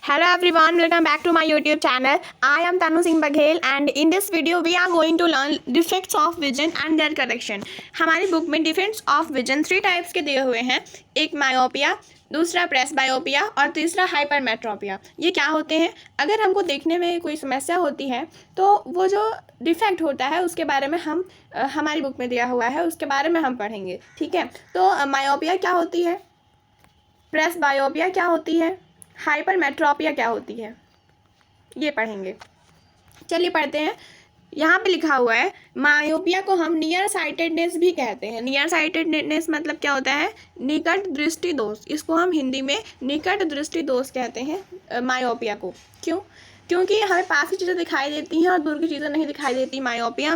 Hello everyone, welcome back to my YouTube channel. I am Tanu Singh Baghel and in this video we are going to learn defects of vision and their correction. हमारी book में defects of vision 3 types के दिए हुए हैं। एक myopia, दूसरा presbyopia और तीसरा हाइपरमेट्रोपिया। ये क्या होते हैं? अगर हमको देखने में कोई समस्या होती है तो वो जो डिफेक्ट होता है उसके बारे में हमारी बुक में दिया हुआ है, उसके बारे में हम पढ़ेंगे। ठीक है, तो मायोपिया क्या होती है, प्रेसबायोपिया क्या होती है, हाइपरमेट्रोपिया क्या होती है, ये पढ़ेंगे। चलिए पढ़ते हैं। यहाँ पे लिखा हुआ है मायोपिया को हम नियर साइटेडनेस भी कहते हैं। नियर साइटेडनेस मतलब क्या होता है? निकट दृष्टि दोष। इसको हम हिंदी में निकट दृष्टि दोष कहते हैं मायोपिया को। क्यों? क्योंकि हमें पास की चीज़ें दिखाई देती हैं और दूर की चीज़ें नहीं दिखाई देती। मायोपिया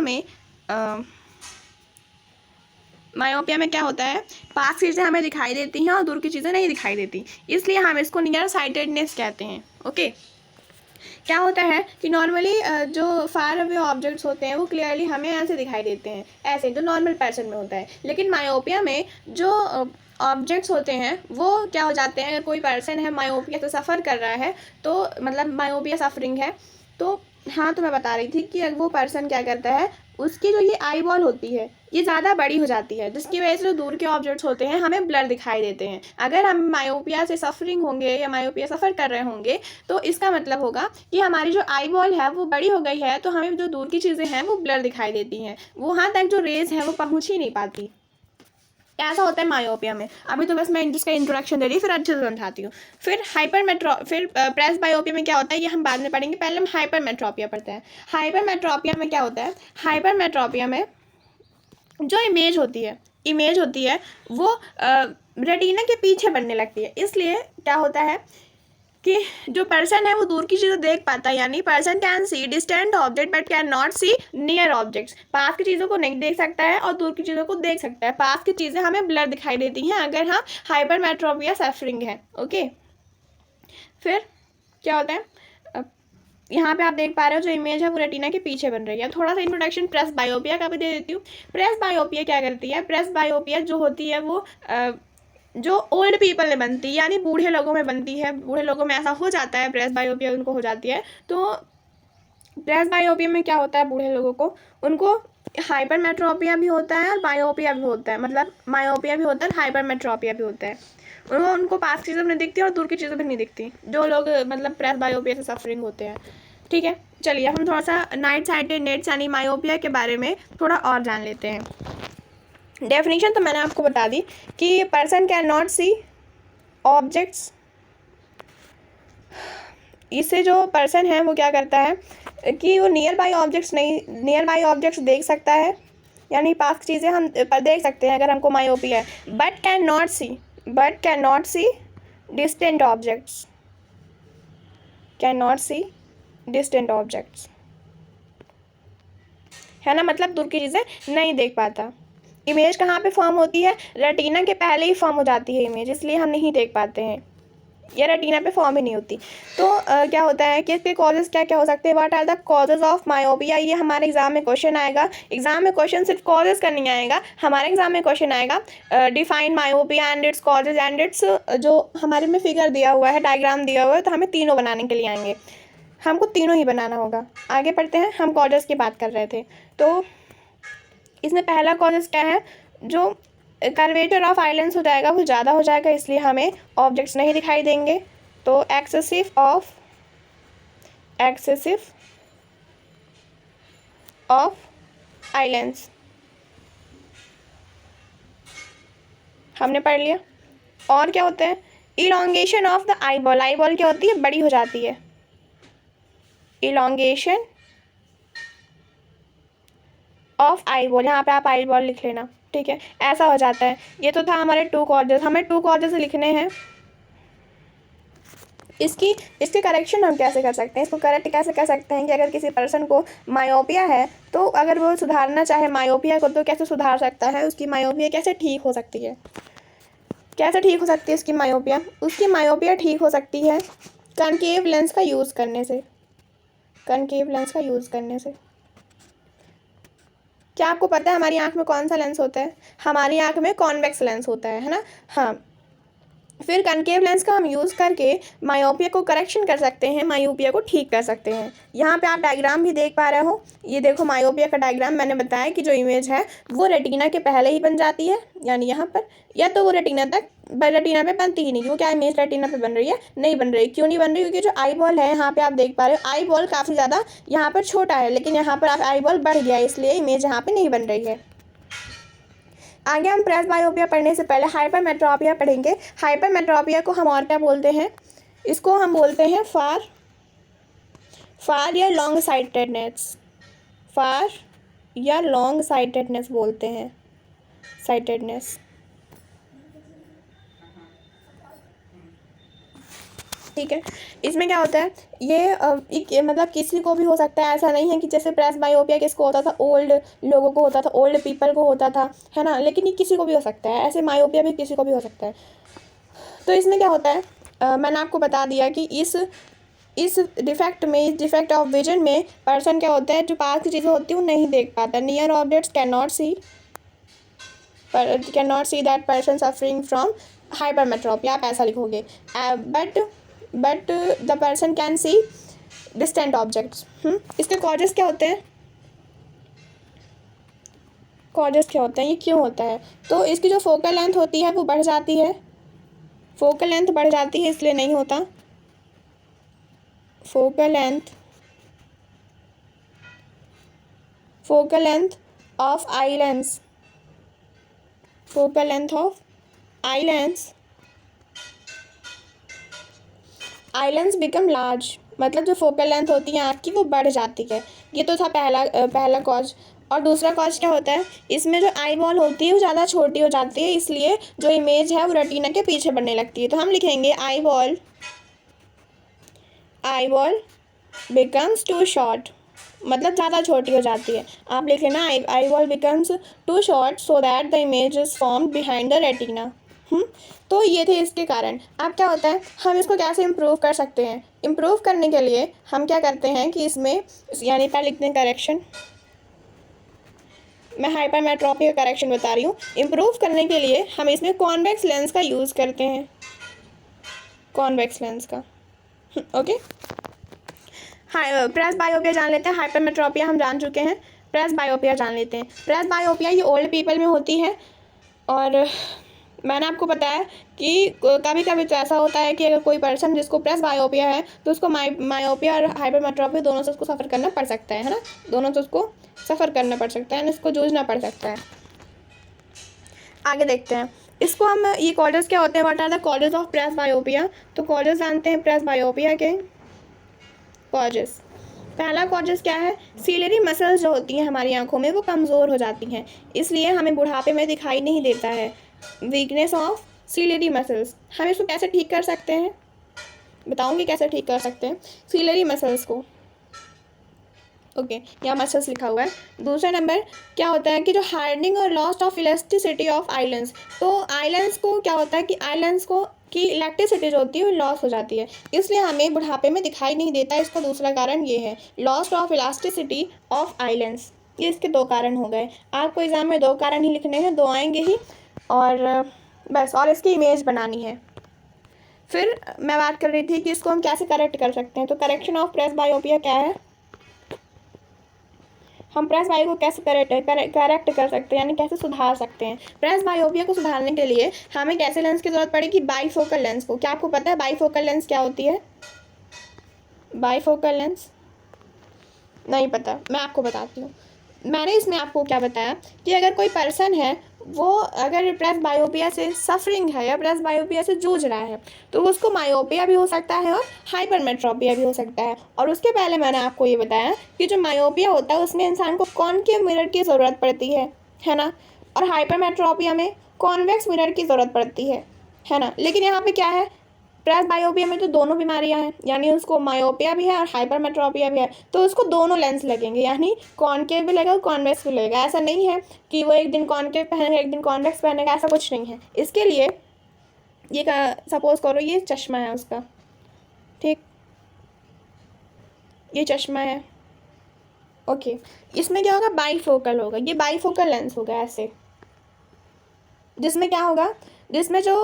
में क्या होता है? पास की चीज़ें हमें दिखाई देती हैं और दूर की चीज़ें नहीं दिखाई देती, इसलिए हम इसको नियर साइटेडनेस कहते हैं। ओके, क्या होता है कि नॉर्मली जो फार अवे ऑब्जेक्ट्स होते हैं वो क्लियरली हमें ऐसे दिखाई देते हैं, ऐसे जो नॉर्मल पर्सन में होता है। लेकिन मायोपिया में जो ऑब्जेक्ट्स होते हैं वो क्या हो जाते हैं, अगर कोई पर्सन है मायोपिया से सफ़र कर रहा है तो मतलब मायोपिया सफरिंग है तो हाँ, तो मैं बता रही थी कि वो पर्सन क्या करता है, उसकी जो ये आई बॉल होती है ये ज़्यादा बड़ी हो जाती है, जिसकी वजह से जो दूर के ऑब्जेक्ट्स होते हैं हमें ब्लर दिखाई देते हैं। अगर हम मायोपिया से सफरिंग होंगे या मायोपिया सफ़र कर रहे होंगे तो इसका मतलब होगा कि हमारी जो आई बॉल है वो बड़ी हो गई है, तो हमें जो दूर की चीज़ें हैं वो ब्लर दिखाई देती हैं, वहाँ तक जो रेज है वो पहुँच ही नहीं पाती। ऐसा होता है मायोपिया में। अभी तो बस मैं इसका इंट्रोडक्शन दे रही हूँ, फिर अच्छे से समझाती हूँ। फिर प्रेसबायोपिया में क्या होता है ये हम बाद में पढ़ेंगे, पहले हम हाइपरमेट्रोपिया पढ़ते हैं। हाइपरमेट्रोपिया में क्या होता है? हाइपरमेट्रोपिया में जो इमेज होती है वो रेटिना के पीछे बनने लगती है। इसलिए क्या होता है कि जो पर्सन है वो दूर की चीज़ें देख पाता है, यानी person can see distant object but can not see near objects. पास की चीज़ों को नहीं देख सकता है और दूर की चीज़ों को देख सकता है। पास की चीज़ें हमें ब्लर दिखाई देती हैं अगर हम हाइपरमेट्रोपिया सफरिंग है। ओके, फिर क्या होता है? यहाँ पे आप देख पा रहे हो जो इमेज है वो रेटिना के पीछे बन रही है। थोड़ा सा इंट्रोडक्शन प्रेसबायोपिया का भी दे देती हूँ। प्रेसबायोपिया क्या करती है? प्रेसबायोपिया जो होती है वो जो ओल्ड पीपल में बनती है, यानी बूढ़े लोगों में बनती है। बूढ़े लोगों में ऐसा हो जाता है, प्रेसबायोपिया उनको हो जाती है। तो प्रेसबायोपिया में क्या होता है, बूढ़े लोगों को उनको हाइपरमेट्रोपिया भी होता है और बायोपिया भी होता है, मतलब मायोपिया भी होता है, हाइपरमेट्रोपिया भी होता है। उनको पास की चीज़ें नहीं दिखती और दूर की चीज़ें भी नहीं दिखती, जो लोग मतलब प्रेसबायोपिया से सफरिंग होते हैं। ठीक है, चलिए हम थोड़ा सा नाइट साइटेडनेस यानी मायोपिया के बारे में थोड़ा और जान लेते हैं। डेफिनेशन तो मैंने आपको बता दी कि person can not see objects. इससे जो पर्सन है वो क्या करता है कि वो नियर बाई ऑब्जेक्ट्स देख सकता है, यानी पास की चीज़ें हम पर देख सकते हैं अगर हमको मायोपिया है। But can not see distant objects, can not see distant objects, है ना, मतलब दूर की चीज़ें नहीं देख पाता। इमेज कहाँ पे फॉर्म होती है? रेटिना के पहले ही फॉर्म हो जाती है इमेज, इसलिए हम नहीं देख पाते हैं, या रेटिना पे फॉर्म ही नहीं होती। तो क्या होता है कि इसके कॉजेज़ क्या क्या हो सकते हैं? What are the causes of myopia? ये हमारे एग्जाम में क्वेश्चन आएगा। एग्जाम में क्वेश्चन सिर्फ कॉजेज़ का नहीं आएगा, हमारे एग्जाम में क्वेश्चन आएगा define myopia and it's causes and it's, जो हमारे में फिगर दिया हुआ है, डायग्राम दिया हुआ है, तो हमें तीनों बनाने के लिए आएंगे, हमको तीनों ही बनाना होगा। आगे पढ़ते हैं, हम कॉजेज़ की बात कर रहे थे। तो इसमें पहला कॉजेज़ क्या है? जो कर्वेचर ऑफ आइलैंड्स हो जाएगा वो ज़्यादा हो जाएगा, इसलिए हमें ऑब्जेक्ट्स नहीं दिखाई देंगे। तो एक्सेसिव ऑफ आइलैंड्स हमने पढ़ लिया। और क्या होता है? Elongation of the eyeball. Eyeball क्या होती है? बड़ी हो जाती है। इलोंगेशन ऑफ आईबॉल, यहाँ पे आप आईबॉल लिख लेना, ठीक है, ऐसा हो जाता है। ये तो था हमारे टू कॉजेज, हमें टू कॉजेज लिखने हैं। इसके करेक्शन हम कैसे कर सकते हैं? इसको करेक्ट कैसे कर सकते हैं कि अगर किसी पर्सन को मायोपिया है तो अगर वो सुधारना चाहे मायोपिया को तो कैसे सुधार सकता है? उसकी मायोपिया कैसे ठीक हो सकती है? कैसे ठीक हो सकती है उसकी मायोपिया? उसकी मायोपिया ठीक हो सकती है कनकेव लेंस का यूज़ करने से। कनकेव लेंस का यूज़ करने से। क्या आपको पता है हमारी आँख में कौन सा लेंस होता है? हमारी आँख में कॉन्वेक्स लेंस होता है ना? हाँ, फिर कनकेव लेंस का हम यूज़ करके मायोपिया को करेक्शन कर सकते हैं, मायोपिया को ठीक कर सकते हैं। यहाँ पे आप डायग्राम भी देख पा रहे हो, ये देखो मायोपिया का डायग्राम। मैंने बताया कि जो इमेज है वो रेटिना के पहले ही बन जाती है, यानी यहाँ पर, या तो वो रेटिना पे बनती ही नहीं। वो क्या इमेज रेटिना पे बन रही है? नहीं बन रही। क्यों नहीं बन रही? क्योंकि जो आई बॉल है यहाँ पे आप देख पा रहे हो, आई बॉल काफ़ी ज़्यादा यहाँ पर छोटा है, लेकिन यहाँ पर आप आई बॉल बढ़ गया है, इसलिए इमेज यहाँ पे नहीं बन रही है। आगे हम प्रेसबायोपिया पढ़ने से पहले हाइपरमेट्रोपिया पढ़ेंगे। हाइपरमेट्रोपिया को हम और क्या बोलते हैं? इसको हम बोलते हैं फार या लॉन्ग साइटेडनेस। फार या लॉन्ग साइटेडनेस बोलते हैं, साइटेडनेस। ठीक है, इसमें क्या होता है, ये मतलब किसी को भी हो सकता है, ऐसा नहीं है कि जैसे प्रेसबायोपिया किसको होता था, ओल्ड लोगों को होता था, ओल्ड पीपल को होता था, है ना, लेकिन ये किसी को भी हो सकता है, ऐसे मायोपिया भी किसी को भी हो सकता है। तो इसमें क्या होता है, मैंने आपको बता दिया कि इस डिफेक्ट में, इस डिफेक्ट ऑफ विजन में पर्सन क्या होता है, जो पास की चीज़ें होती है वो नहीं देख पाता। Near objects can not see that person suffering from hypermetropia, आप ऐसा लिखोगे। But the person can see distant objects. इसके कॉजेस क्या होते हैं? ये क्यों होता है? तो इसकी जो फोकल लेंथ होती है वो बढ़ जाती है, फोकल लेंथ बढ़ जाती है, इसलिए नहीं होता। Focal length of eye lens, eye lens become large, मतलब जो फोकल लेंथ होती है आँख की वो बढ़ जाती है। ये तो था पहला कॉज। और दूसरा कॉज क्या होता है, इसमें जो आई बॉल होती है वो ज़्यादा छोटी हो जाती है, इसलिए जो इमेज है वो रेटिना के पीछे बढ़ने लगती है। तो हम लिखेंगे eye ball becomes too short, मतलब ज़्यादा छोटी हो जाती है। आप लिख लेना eye ball becomes too short so that the image is formed behind the retina. तो ये थे इसके कारण। अब क्या होता है, हम इसको कैसे इम्प्रूव कर सकते हैं? इम्प्रूव करने के लिए हम क्या करते हैं कि इसमें, यानी पहले लिखते हैं करेक्शन, मैं हाइपरमेट्रोपिया का करेक्शन बता रही हूँ। इम्प्रूव करने के लिए हम इसमें कॉन्वेक्स लेंस का यूज़ करते हैं, कॉन्वेक्स लेंस का। ओके, प्रेसबायोपिया जान लेते हैं। हाइपरमेट्रोपिया हम जान चुके हैं, प्रेसबायोपिया जान लेते हैं। प्रेसबायोपिया ये ओल्ड पीपल में होती है, और मैंने आपको बताया कि कभी कभी तो ऐसा होता है कि अगर कोई पर्सन जिसको प्रेसबायोपिया है तो उसको मायोपिया और हाइपरमेट्रोपिया दोनों से उसको सफ़र करना पड़ सकता है ना, दोनों से उसको सफ़र करना पड़ सकता है, इसको जूझना पड़ सकता है। आगे देखते हैं इसको हम, ये कॉजेज़ क्या होते हैं, what are the causes of presbyopia. तो कॉजेज़ जानते हैं प्रेसबायोपिया के कॉजेज़। पहला कॉजेज़ क्या है, सीलियरी मसल्स जो होती हैं हमारी आंखों में वो कमज़ोर हो जाती हैं, इसलिए हमें बुढ़ापे में दिखाई नहीं देता है। वीकनेस ऑफ सीलियरी मसल्स, हम इसको कैसे ठीक कर सकते हैं, बताऊंगी कैसे ठीक कर सकते हैं सीलियरी मसल्स को। ओके, यहाँ मसल्स लिखा हुआ है। दूसरा नंबर क्या होता है कि जो हार्डनिंग और लॉस ऑफ इलास्टिसिटी ऑफ आइलेंस, तो आइलेंस को क्या होता है कि आइलेंस को की इलेक्ट्रिसिटी जो होती है वो लॉस हो जाती है, इसलिए हमें बुढ़ापे में दिखाई नहीं देता है। इसका दूसरा कारण ये है, लॉस ऑफ इलास्टिसिटी ऑफ आइलेंस। ये इसके दो कारण हो गए। आपको एग्जाम में दो कारण ही लिखने हैं, दो आएंगे ही, और बस, और इसकी इमेज बनानी है। फिर मैं बात कर रही थी कि इसको हम कैसे करेक्ट कर सकते हैं। तो करेक्शन ऑफ प्रेसबायोपिया क्या है, हम प्रेसबायो को कैसे करेक्ट कर सकते हैं, यानी कैसे सुधार सकते हैं। प्रेसबायोपिया को सुधारने के लिए हमें कैसे लेंस की ज़रूरत पड़ेगी, बाईफोकल लेंस को। क्या आपको पता है बाईफोकल लेंस क्या होती है? बाईफोकल लेंस नहीं पता, मैं आपको बताती हूँ। मैंने इसमें आपको क्या बताया कि अगर कोई पर्सन है वो अगर प्रेसबायोपिया से सफरिंग है या प्रेसबायोपिया से जूझ रहा है, तो उसको मायोपिया भी हो सकता है और हाइपरमेट्रोपिया भी हो सकता है। और उसके पहले मैंने आपको ये बताया कि जो मायोपिया होता है उसमें इंसान को कॉनकेव मिरर की ज़रूरत पड़ती है ना, और हाइपरमेट्रोपिया में कॉन्वेक्स मिरर की ज़रूरत पड़ती है ना। लेकिन यहाँ पर क्या है, प्रेसबायोपिया में तो दोनों बीमारियां हैं, यानी उसको मायोपिया भी है और हाइपरमेट्रोपिया भी है, तो उसको दोनों लेंस लगेंगे, यानी कॉनकेव भी लगेगा और कॉन्वेक्स भी लगेगा। ऐसा नहीं है कि वो एक दिन कॉनकेव पहनेगा एक दिन कॉन्वेक्स पहनेगा, ऐसा कुछ नहीं है। इसके लिए ये सपोज करो ये चश्मा है उसका, ठीक, ये चश्मा है, ओके, इसमें क्या होगा, बाईफोकल होगा, ये बाईफोकल लेंस होगा ऐसे, जिसमें क्या होगा, जिसमें जो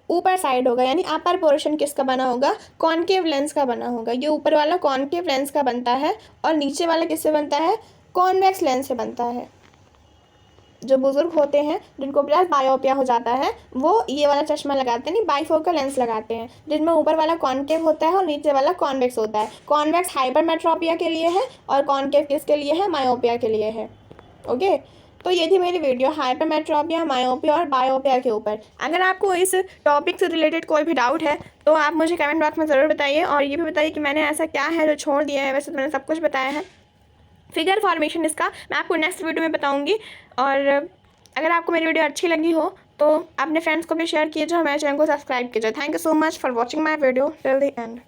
ऊपर साइड होगा, यानी अपर पोर्शन किसका बना होगा, कॉनकेव लेंस का बना होगा। ये ऊपर वाला कॉनकेव लेंस का बनता है और नीचे वाला किससे बनता है, कॉन्वेक्स लेंस से बनता है। जो बुजुर्ग होते हैं जिनको प्लस बायोपिया हो जाता है वो ये वाला चश्मा लगाते हैं, नहीं बाइफोकल लेंस लगाते हैं, जिसमें ऊपर वाला कॉनकेव होता है और नीचे वाला कॉन्वेक्स होता है। कॉन्वेक्स हाइपरमेट्रोपिया के लिए है और कॉनकेव किसके लिए है, मायोपिया के लिए है। ओके, तो ये थी मेरी वीडियो हाइपरमेट्रोपिया, मायोपिया और बायोपिया के ऊपर। अगर आपको इस टॉपिक से रिलेटेड कोई भी डाउट है तो आप मुझे कमेंट बॉक्स में ज़रूर बताइए, और ये भी बताइए कि मैंने ऐसा क्या है जो छोड़ दिया है। वैसे तो मैंने सब कुछ बताया है। फिगर फॉर्मेशन इसका मैं आपको नेक्स्ट वीडियो में बताऊंगी। और अगर आपको मेरी वीडियो अच्छी लगी हो तो अपने फ्रेंड्स को भी शेयर कीजिए, हमारे चैनल को सब्सक्राइब कीजिए। Thank you so much for watching my video till the end.